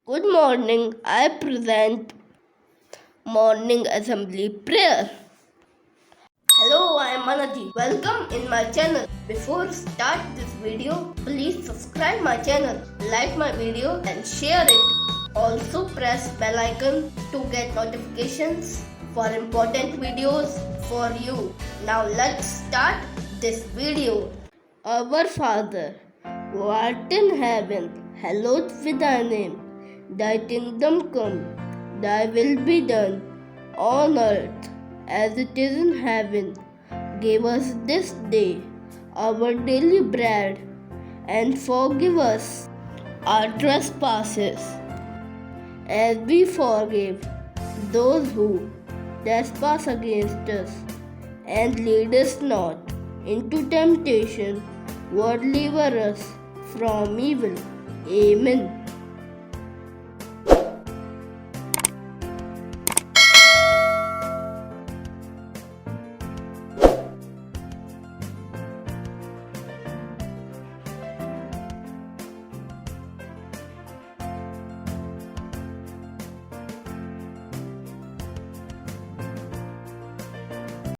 Good morning. I present morning assembly prayer. Hello, I am Manaji. Welcome in my channel. Before start this video, please subscribe my channel, like my video and share it. Also press bell icon to get notifications for important videos for you. Now let's start this video. Our Father, who art in heaven, hallowed be thy name. Thy kingdom come, thy will be done, on earth as it is in heaven. Give us this day our daily bread, and forgive us our trespasses, as we forgive those who trespass against us. And lead us not into temptation, but deliver us from evil. Amen.